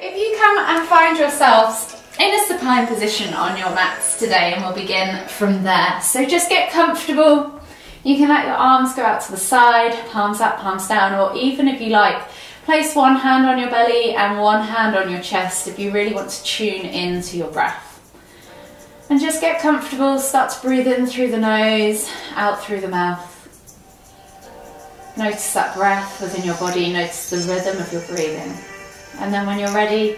If you come and find yourselves in a supine position on your mats today, and we'll begin from there. So just get comfortable. You can let your arms go out to the side, palms up, palms down, or even if you like, place one hand on your belly and one hand on your chest if you really want to tune into your breath. And just get comfortable, start to breathe in through the nose, out through the mouth. Notice that breath within your body, notice the rhythm of your breathing. And then when you're ready,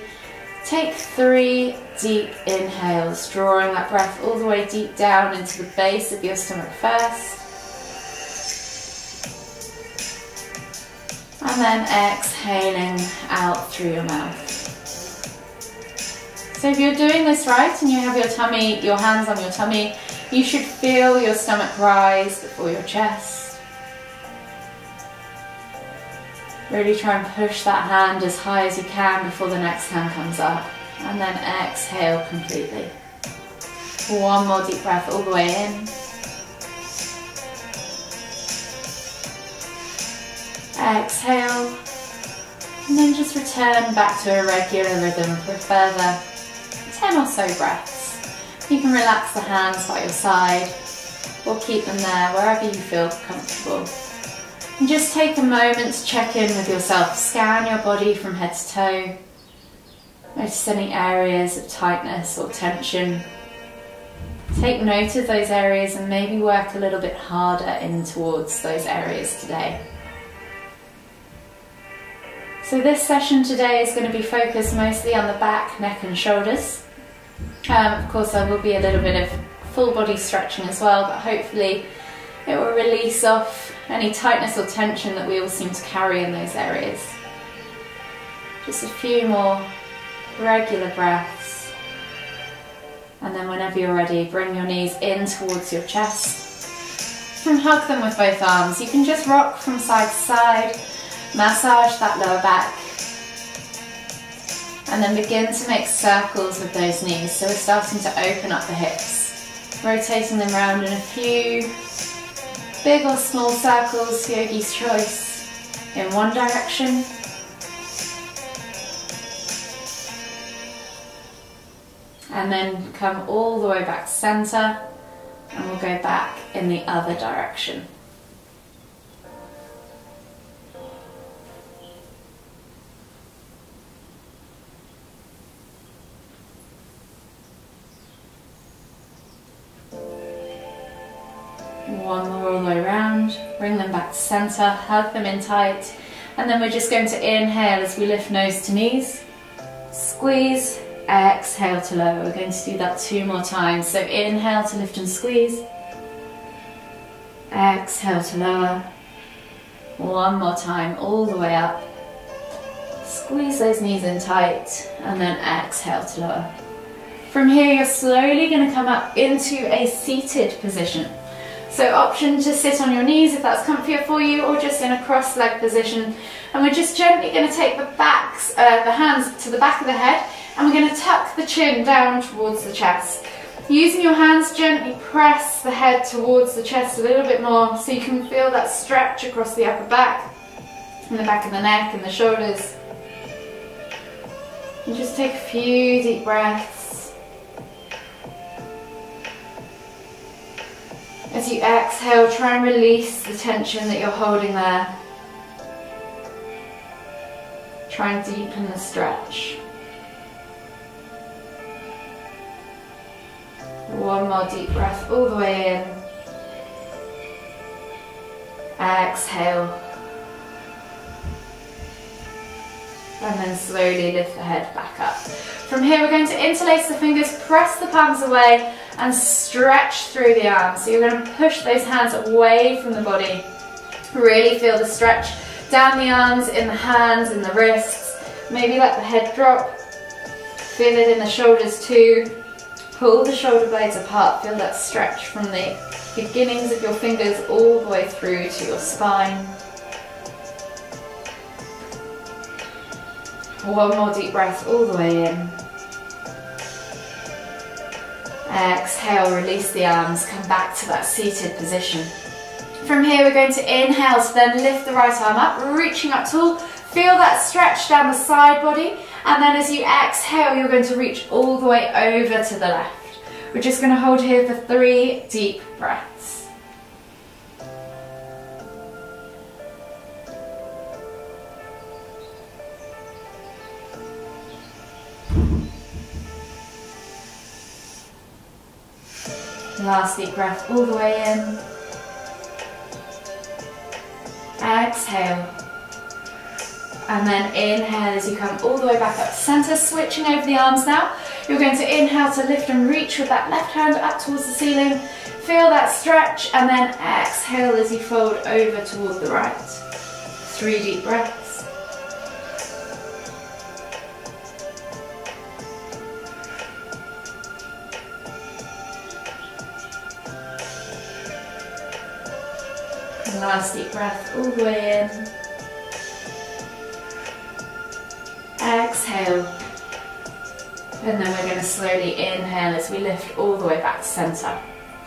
take 3 deep inhales, drawing that breath all the way deep down into the base of your stomach first. And then exhaling out through your mouth. So if you're doing this right and you have your hands on your tummy, you should feel your stomach rise before your chest. Really try and push that hand as high as you can before the next hand comes up. And then exhale completely. One more deep breath all the way in. Exhale. And then just return back to a regular rhythm for a further 10 or so breaths. You can relax the hands by your side or keep them there wherever you feel comfortable. And just take a moment to check in with yourself. Scan your body from head to toe. Notice any areas of tightness or tension. Take note of those areas and maybe work a little bit harder in towards those areas today. So this session today is going to be focused mostly on the back, neck and shoulders. Of course there will be a little bit of full body stretching as well, but hopefully it will release off any tightness or tension that we all seem to carry in those areas. Just a few more regular breaths. And then whenever you're ready, bring your knees in towards your chest and hug them with both arms. You can just rock from side to side, massage that lower back. And then begin to make circles with those knees. So we're starting to open up the hips, rotating them around in a few big or small circles, yogi's choice, in one direction. And then come all the way back to center, and we'll go back in the other direction. One more all the way around, bring them back to center, hug them in tight, and then we're just going to inhale as we lift nose to knees, squeeze, exhale to lower. We're going to do that 2 more times. So inhale to lift and squeeze, exhale to lower, one more time all the way up, squeeze those knees in tight, and then exhale to lower. From here you're slowly going to come up into a seated position. So option to sit on your knees if that's comfier for you, or just in a cross-leg position. And we're just gently going to take the hands to the back of the head, and we're going to tuck the chin down towards the chest. Using your hands, gently press the head towards the chest a little bit more so you can feel that stretch across the upper back, and the back of the neck and the shoulders. And just take a few deep breaths. As you exhale, try and release the tension that you're holding there. Try and deepen the stretch. One more deep breath all the way in. Exhale. And then slowly lift the head back up. From here we're going to interlace the fingers, press the palms away, and stretch through the arms. So you're going to push those hands away from the body. Really feel the stretch down the arms, in the hands, in the wrists. Maybe let the head drop. Feel it in the shoulders too. Pull the shoulder blades apart. Feel that stretch from the beginnings of your fingers all the way through to your spine. One more deep breath all the way in. Exhale, release the arms, come back to that seated position. From here we're going to inhale to then lift the right arm up, reaching up tall, Feel that stretch down the side body, and then as you exhale, you're going to reach all the way over to the left. We're just going to hold here for 3 deep breaths. Last deep breath all the way in. Exhale. And then inhale as you come all the way back up to center, switching over the arms now. You're going to inhale to lift and reach with that left hand up towards the ceiling. Feel that stretch, and then exhale as you fold over toward the right. 3 deep breaths. And last deep breath all the way in. Exhale, and then we're going to slowly inhale as we lift all the way back to center.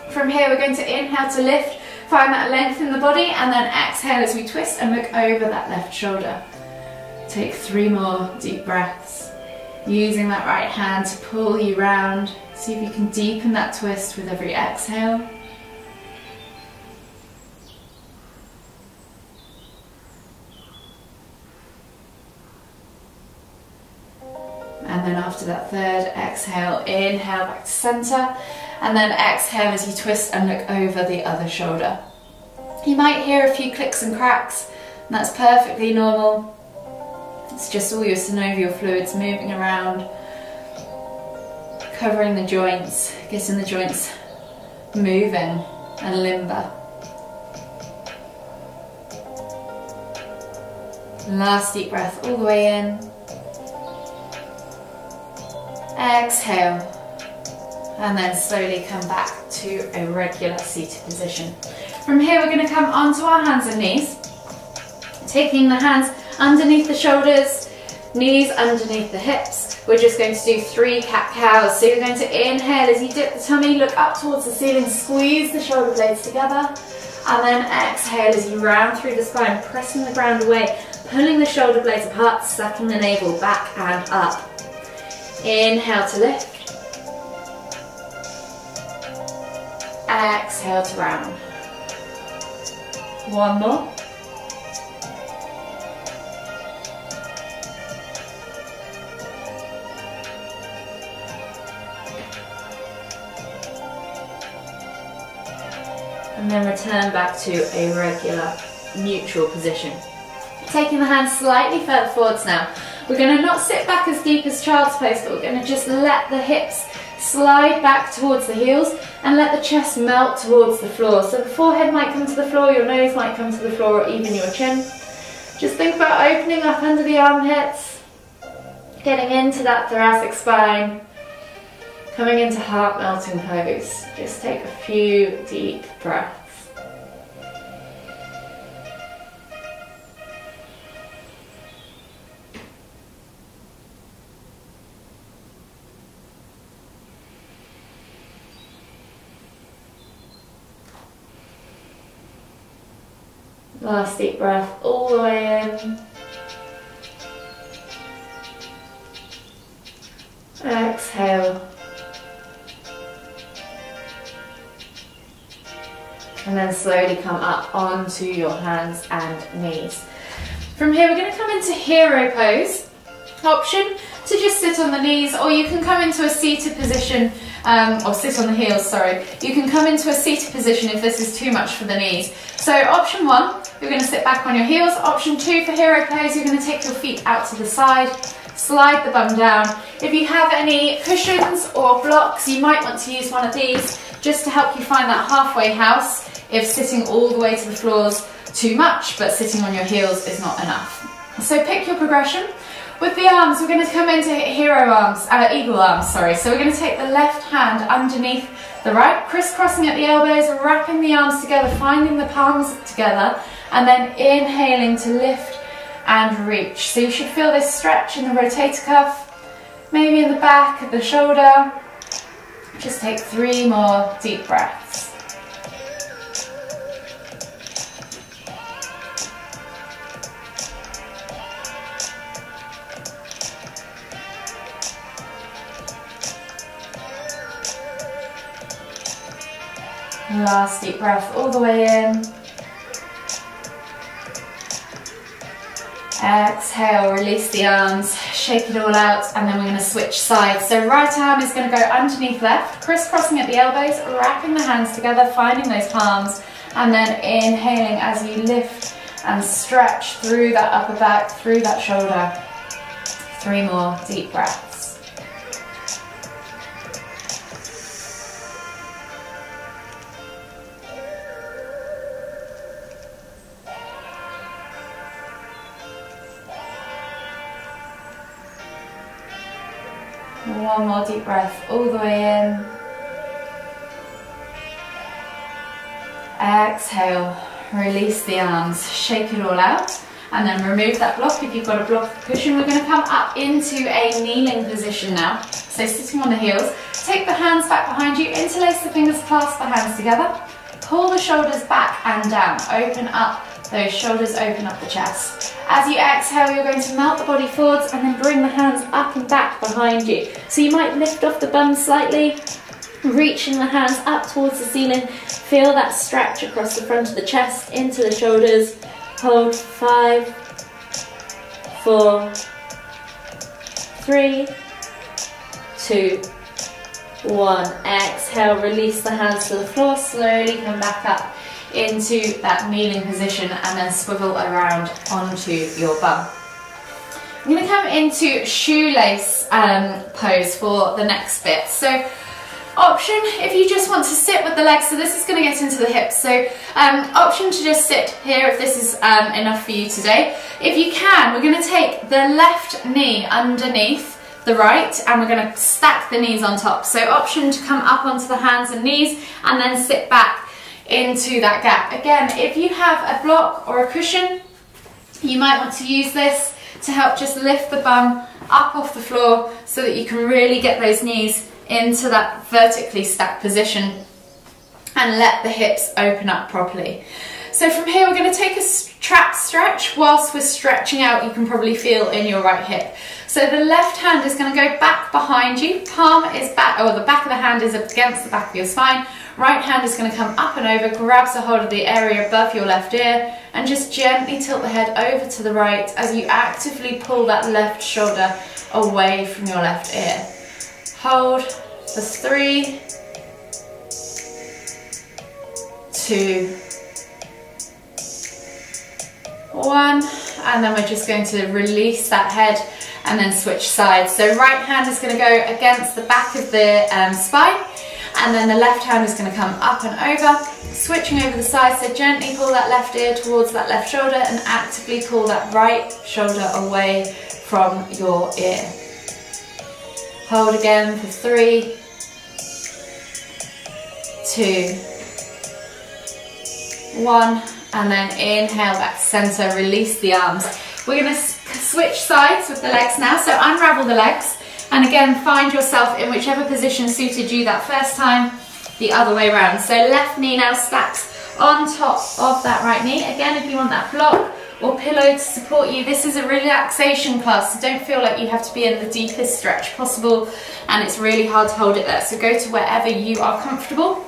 From here we're going to inhale to lift, find that length in the body, and then exhale as we twist and look over that left shoulder. Take 3 more deep breaths, using that right hand to pull you round. See if you can deepen that twist with every exhale. And then after that third exhale, inhale back to center, and then exhale as you twist and look over the other shoulder. You might hear a few clicks and cracks, and that's perfectly normal. It's just all your synovial fluids moving around, covering the joints, getting the joints moving and limber. Last deep breath all the way in. Exhale, and then slowly come back to a regular seated position. From here we're going to come onto our hands and knees, taking the hands underneath the shoulders, knees underneath the hips. We're just going to do 3 cat-cows. So you're going to inhale as you dip the tummy, look up towards the ceiling, squeeze the shoulder blades together, and then exhale as you round through the spine, pressing the ground away, pulling the shoulder blades apart, sucking the navel back and up. Inhale to lift. Exhale to round. 1 more. And then return back to a regular neutral position. Taking the hands slightly further forwards now. We're going to not sit back as deep as child's pose, but we're going to just let the hips slide back towards the heels and let the chest melt towards the floor. So the forehead might come to the floor, your nose might come to the floor, or even your chin. Just think about opening up under the armpits, getting into that thoracic spine, coming into heart melting pose. Just take a few deep breaths. Last deep breath all the way in. Exhale. And then slowly come up onto your hands and knees. From here we're going to come into hero pose. Option to just sit on the knees, or you can come into a seated position, or sit on the heels, sorry. You can come into a seated position if this is too much for the knees. So option 1, you're going to sit back on your heels. Option 2 for hero pose, you're going to take your feet out to the side, slide the bum down. If you have any cushions or blocks, you might want to use one of these just to help you find that halfway house if sitting all the way to the floor's too much, but sitting on your heels is not enough. So pick your progression. With the arms, we're going to come into hero arms, eagle arms, sorry. So we're going to take the left hand underneath the right, crisscrossing at the elbows, wrapping the arms together, finding the palms together, and then inhaling to lift and reach. So you should feel this stretch in the rotator cuff, maybe in the back of the shoulder. Just take 3 more deep breaths. Last deep breath all the way in. Exhale, release the arms, shake it all out, and then we're going to switch sides. So right arm is going to go underneath left, crisscrossing at the elbows, wrapping the hands together, finding those palms, and then inhaling as you lift and stretch through that upper back, through that shoulder. 3 more deep breaths. One more deep breath all the way in. Exhale, release the arms, shake it all out, and then remove that block. If you've got a block cushion, we're going to come up into a kneeling position now. So sitting on the heels, take the hands back behind you, interlace the fingers, clasp the hands together, pull the shoulders back and down, open up those shoulders, open up the chest. As you exhale, you're going to melt the body forwards and then bring the hands up and back behind you. So you might lift off the bum slightly, reaching the hands up towards the ceiling. Feel that stretch across the front of the chest, into the shoulders. Hold 5, 4, 3, 2, 1. Exhale, release the hands to the floor, slowly come back up into that kneeling position and then swivel around onto your bum. I'm going to come into shoelace pose for the next bit. So option if you just want to sit with the legs, so this is going to get into the hips, so option to just sit here if this is enough for you today. If you can, we're going to take the left knee underneath the right and we're going to stack the knees on top. So option to come up onto the hands and knees and then sit back into that gap. Again, if you have a block or a cushion, you might want to use this to help just lift the bum up off the floor so that you can really get those knees into that vertically stacked position and let the hips open up properly. So from here we're going to take a trap stretch. Whilst we're stretching out, you can probably feel in your right hip. So the left hand is going to go back behind you, palm is back, or the back of the hand is against the back of your spine. Right hand is going to come up and over, grabs a hold of the area above your left ear and just gently tilt the head over to the right as you actively pull that left shoulder away from your left ear. Hold for 3, 2, 1, and then we're just going to release that head and then switch sides. So right hand is going to go against the back of the spine, and then the left hand is going to come up and over, switching over the side. So gently pull that left ear towards that left shoulder and actively pull that right shoulder away from your ear. Hold again for 3, 2, 1, and then inhale back to center, release the arms. We're going to switch sides with the legs now, so unravel the legs. And again, find yourself in whichever position suited you that first time, the other way around. So left knee now stacks on top of that right knee. Again, if you want that block or pillow to support you, this is a relaxation class, so don't feel like you have to be in the deepest stretch possible and it's really hard to hold it there. So go to wherever you are comfortable.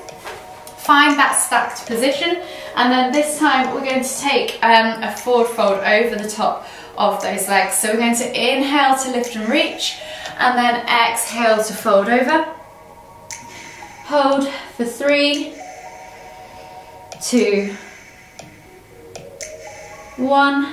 Find that stacked position, and then this time we're going to take a forward fold over the top of those legs. So we're going to inhale to lift and reach, and then exhale to fold over. Hold for 3, 2, 1,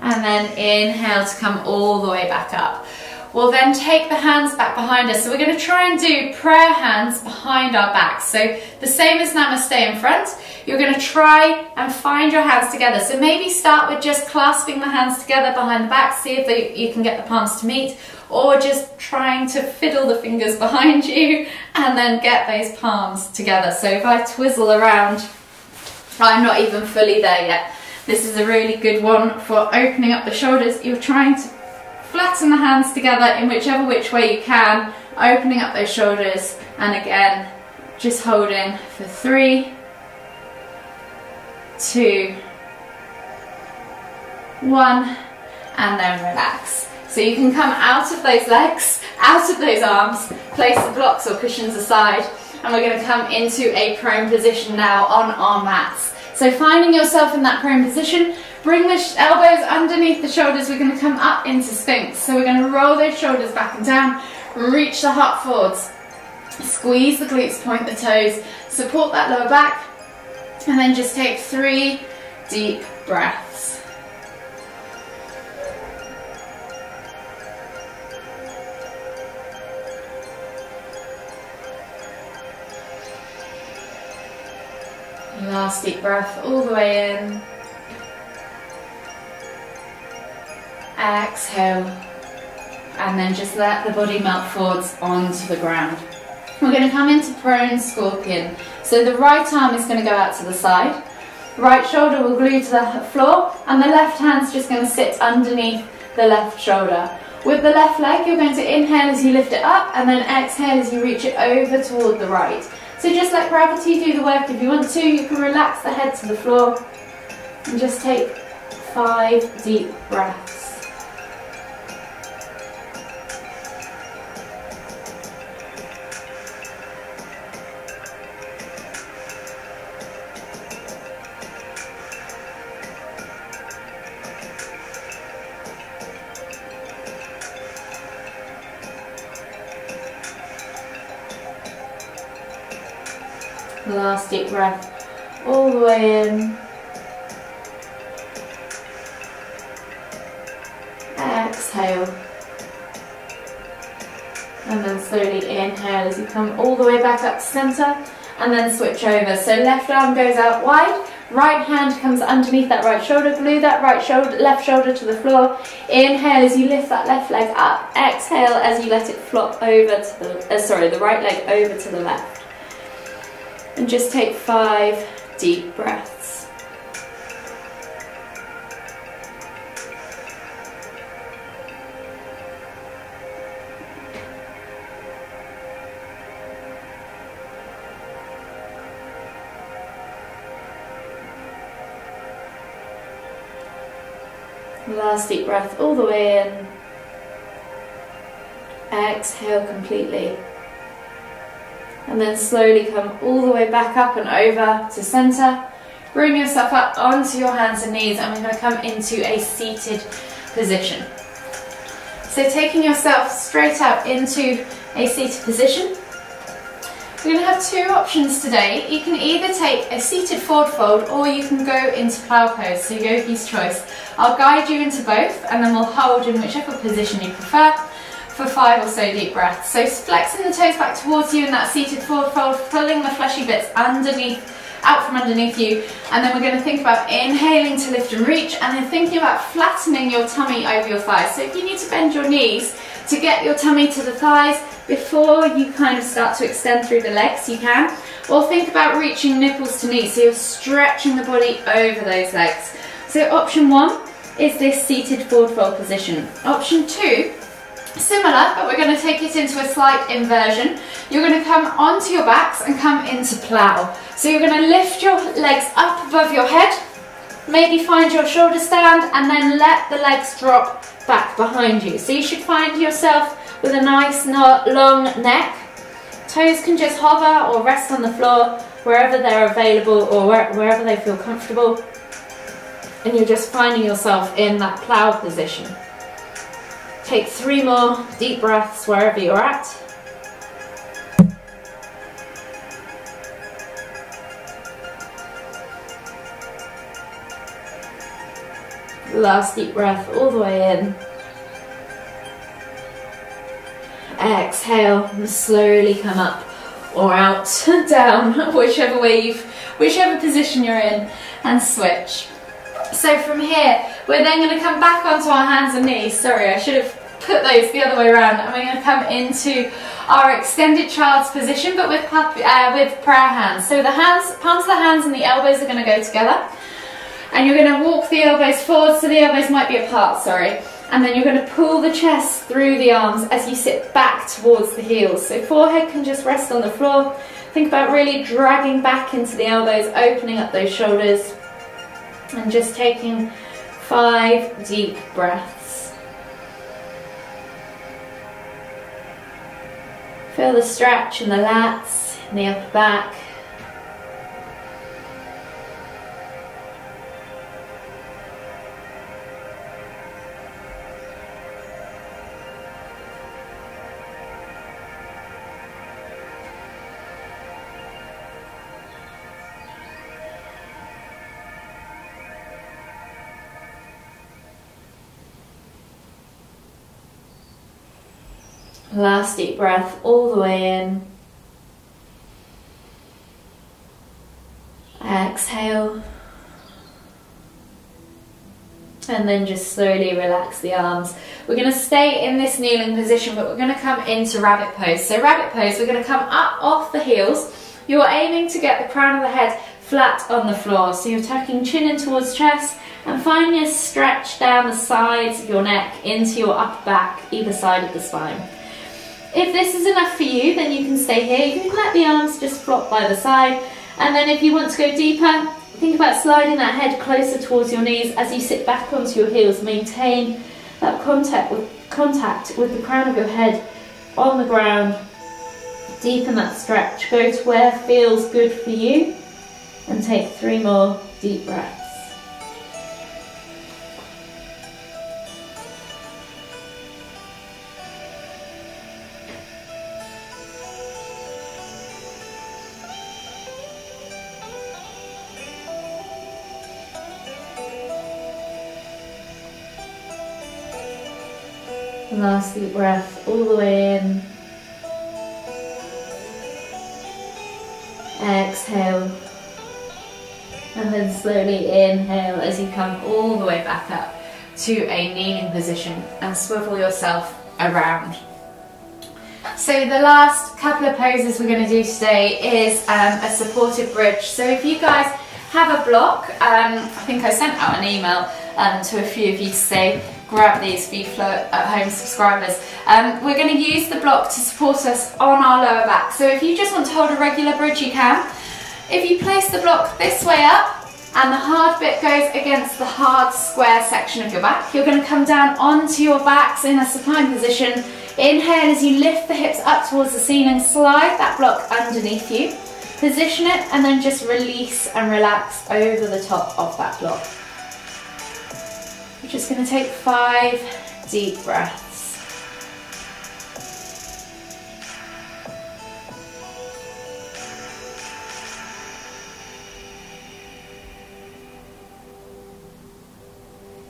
and then inhale to come all the way back up. We'll then take the hands back behind us. So we're going to try and do prayer hands behind our backs. So the same as Namaste in front, you're going to try and find your hands together. So maybe start with just clasping the hands together behind the back, see if you can get the palms to meet, or just trying to fiddle the fingers behind you and then get those palms together. So if I twizzle around, I'm not even fully there yet. This is a really good one for opening up the shoulders. You're trying to flatten the hands together in whichever which way you can, opening up those shoulders, and again, just holding for 3, 2, 1, and then relax. So you can come out of those legs, out of those arms, place the blocks or cushions aside, and we're going to come into a prone position now on our mats. So finding yourself in that prone position, bring the elbows underneath the shoulders. We're going to come up into Sphinx. So we're going to roll those shoulders back and down, reach the heart forwards, squeeze the glutes, point the toes, support that lower back, and then just take 3 deep breaths. Last deep breath all the way in. Exhale. And then just let the body melt forwards onto the ground. We're going to come into prone scorpion. So the right arm is going to go out to the side. Right shoulder will glue to the floor, and the left hand's just going to sit underneath the left shoulder. With the left leg, you're going to inhale as you lift it up, and then exhale as you reach it over toward the right. So just let gravity do the work. If you want to, you can relax the head to the floor and just take 5 deep breaths. Last deep breath all the way in. Exhale. And then slowly inhale as you come all the way back up to center, and then switch over. So left arm goes out wide, right hand comes underneath that right shoulder, glue that left shoulder to the floor. Inhale as you lift that left leg up. Exhale as you let it flop over to the right leg over to the left. And just take 5 deep breaths. Last deep breath all the way in. Exhale completely. And then slowly come all the way back up and over to center. Bring yourself up onto your hands and knees, and we're going to come into a seated position. So taking yourself straight out into a seated position. We're going to have 2 options today. You can either take a seated forward fold, or you can go into plow pose, so yogi's choice. I'll guide you into both, and then we'll hold in whichever position you prefer for 5 or so deep breaths. So flexing the toes back towards you in that seated forward fold, pulling the fleshy bits out from underneath you, and then we're going to think about inhaling to lift and reach, and then thinking about flattening your tummy over your thighs. So if you need to bend your knees to get your tummy to the thighs before you kind of start to extend through the legs, you can. Or think about reaching nipples to knees, so you're stretching the body over those legs. So option 1 is this seated forward fold position. Option 2, similar, but we're going to take it into a slight inversion. You're going to come onto your backs and come into plow. So you're going to lift your legs up above your head, maybe find your shoulder stand, and then let the legs drop back behind you. So you should find yourself with a nice long neck. Toes can just hover or rest on the floor wherever they're available, or wherever they feel comfortable. And you're just finding yourself in that plow position. Take 3 more deep breaths wherever you're at. Last deep breath all the way in. Exhale and slowly come up or out, down, whichever position you're in, and switch. So from here, we're then going to come back onto our hands and knees. Sorry, I should have put those the other way around. And we're going to come into our extended child's position, but with prayer hands. So the palms of the hands and the elbows are going to go together. And you're going to walk the elbows forward, so the elbows might be apart, sorry. And then you're going to pull the chest through the arms as you sit back towards the heels. So forehead can just rest on the floor. Think about really dragging back into the elbows, opening up those shoulders. And just taking 5 deep breaths. Feel the stretch in the lats, and the upper back. Last deep breath all the way in. Exhale. And then just slowly relax the arms. We're going to stay in this kneeling position, but we're going to come into rabbit pose. So rabbit pose, we're going to come up off the heels. You're aiming to get the crown of the head flat on the floor. So you're tucking chin in towards chest and find your stretch down the sides of your neck into your upper back, either side of the spine. If this is enough for you, then you can stay here. You can let the arms just flop by the side. And then if you want to go deeper, think about sliding that head closer towards your knees as you sit back onto your heels. Maintain that contact with the crown of your head on the ground. Deepen that stretch. Go to where feels good for you. And take 3 more deep breaths. Last deep breath all the way in. Exhale. And then slowly inhale as you come all the way back up to a kneeling position and swivel yourself around. So the last couple of poses we're going to do today is a supported bridge. So if you guys have a block, I think I sent out an email to a few of you to say grab these for you Flow at Home subscribers. We're going to use the block to support us on our lower back. So if you just want to hold a regular bridge, you can. If you place the block this way up and the hard bit goes against the hard square section of your back, you're going to come down onto your backs in a supine position. Inhale as you lift the hips up towards the ceiling, slide that block underneath you, position it, and then just release and relax over the top of that block. We're just going to take 5 deep breaths.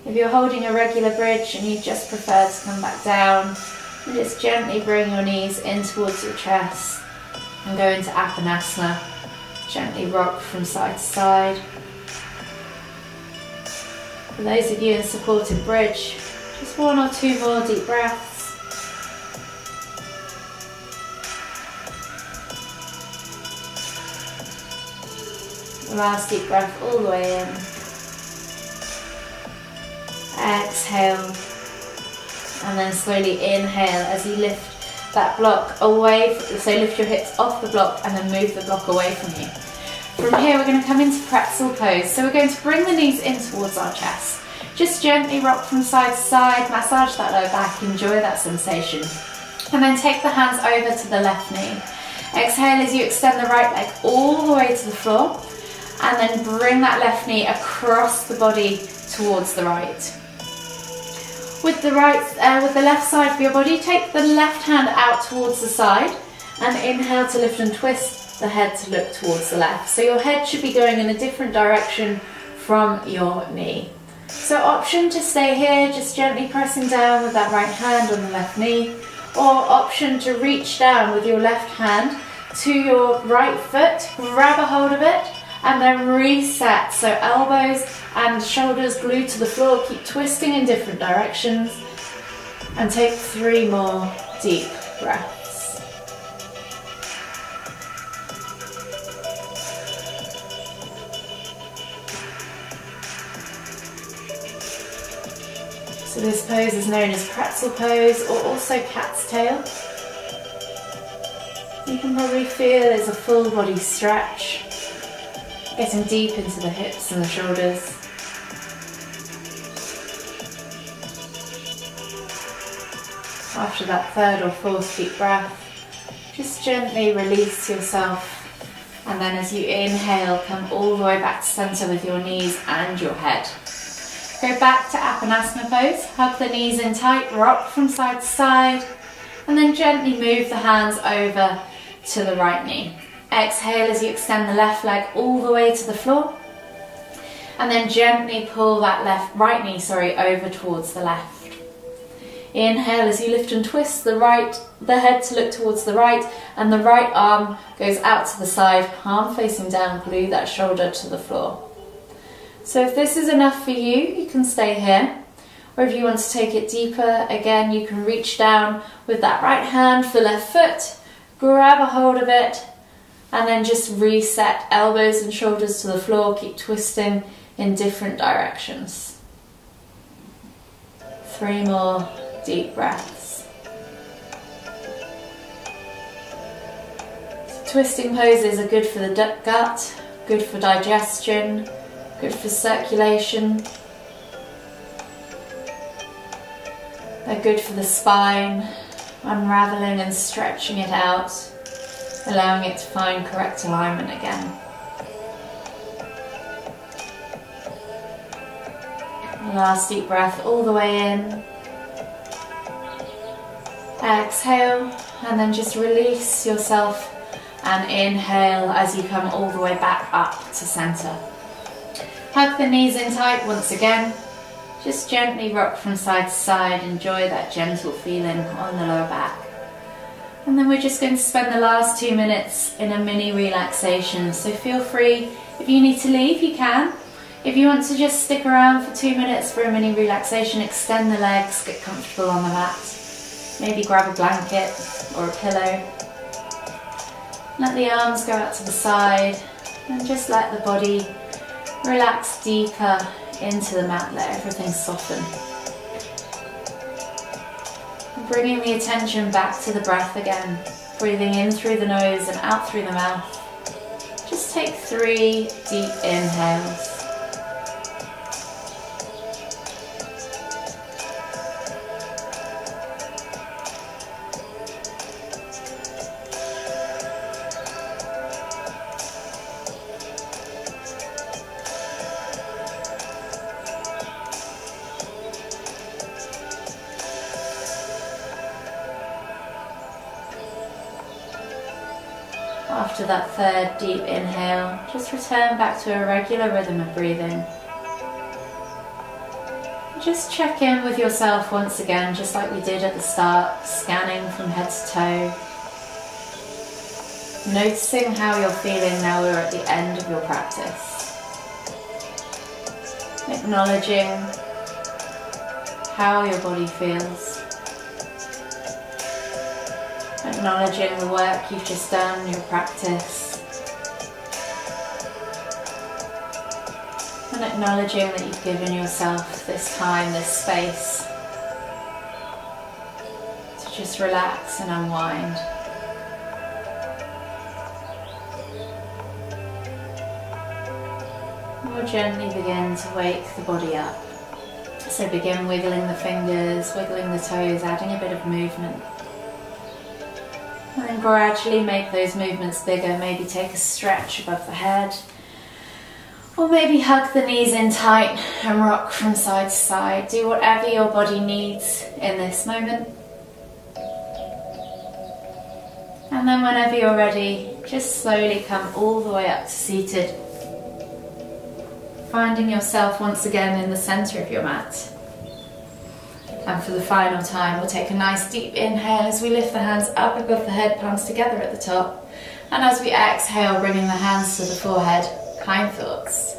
If you're holding a regular bridge and you just prefer to come back down, just gently bring your knees in towards your chest and go into Apanasana. Gently rock from side to side. For those of you in supported bridge, just 1 or 2 more deep breaths. Last deep breath all the way in. Exhale. And then slowly inhale as you lift that block away. So lift your hips off the block and then move the block away from you. From here we're going to come into pretzel pose. So we're going to bring the knees in towards our chest. Just gently rock from side to side, massage that lower back, enjoy that sensation. And then take the hands over to the left knee. Exhale as you extend the right leg all the way to the floor. And then bring that left knee across the body towards the right. With the left side of your body, take the left hand out towards the side and inhale to lift and twist the head to look towards the left. So your head should be going in a different direction from your knee. So option to stay here, just gently pressing down with that right hand on the left knee, or option to reach down with your left hand to your right foot, grab a hold of it, and then reset. So elbows and shoulders glued to the floor, keep twisting in different directions, and take 3 more deep breaths. So this pose is known as pretzel pose or also cat's tail. You can probably feel there's a full body stretch, getting deep into the hips and the shoulders. After that 3rd or 4th deep breath, Just gently release yourself. And then as you inhale, come all the way back to center with your knees and your head. Go back to Apanasana pose, hug the knees in tight, rock from side to side, and then gently move the hands over to the right knee. Exhale as you extend the left leg all the way to the floor, and then gently pull that right knee over towards the left. Inhale as you lift and twist the head to look towards the right, and the right arm goes out to the side, palm facing down, glue that shoulder to the floor. So if this is enough for you, you can stay here. Or if you want to take it deeper, again, you can reach down with that right hand for the left foot, grab a hold of it, and then just reset elbows and shoulders to the floor. Keep twisting in different directions. 3 more deep breaths. So twisting poses are good for the gut, good for digestion, good for circulation. They're good for the spine, unraveling and stretching it out, allowing it to find correct alignment again. Last deep breath all the way in. Exhale, and then just release yourself and inhale as you come all the way back up to center. Hug the knees in tight once again. Just gently rock from side to side. Enjoy that gentle feeling on the lower back. And then we're just going to spend the last 2 minutes in a mini relaxation. So feel free, if you need to leave, you can. If you want to just stick around for 2 minutes for a mini relaxation, extend the legs, get comfortable on the mat. Maybe grab a blanket or a pillow. Let the arms go out to the side and just let the body relax deeper into the mat, let everything soften. And bringing the attention back to the breath again, breathing in through the nose and out through the mouth. Just take 3 deep inhales. After that 3rd deep inhale, just return back to a regular rhythm of breathing. Just check in with yourself once again, just like we did at the start, scanning from head to toe. Noticing how you're feeling now we're at the end of your practice. Acknowledging how your body feels. Acknowledging the work you've just done, your practice. And acknowledging that you've given yourself this time, this space to just relax and unwind. We'll gently begin to wake the body up. So begin wiggling the fingers, wiggling the toes, adding a bit of movement. And then gradually make those movements bigger. Maybe take a stretch above the head. Or maybe hug the knees in tight and rock from side to side. Do whatever your body needs in this moment. And then whenever you're ready, just slowly come all the way up to seated. Finding yourself once again in the center of your mat. And for the final time, we'll take a nice deep inhale as we lift the hands up above the head, palms together at the top. And as we exhale, bringing the hands to the forehead, kind thoughts.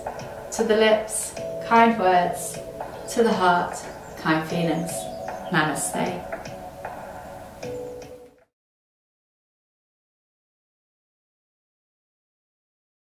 To the lips, kind words. To the heart, kind feelings. Namaste.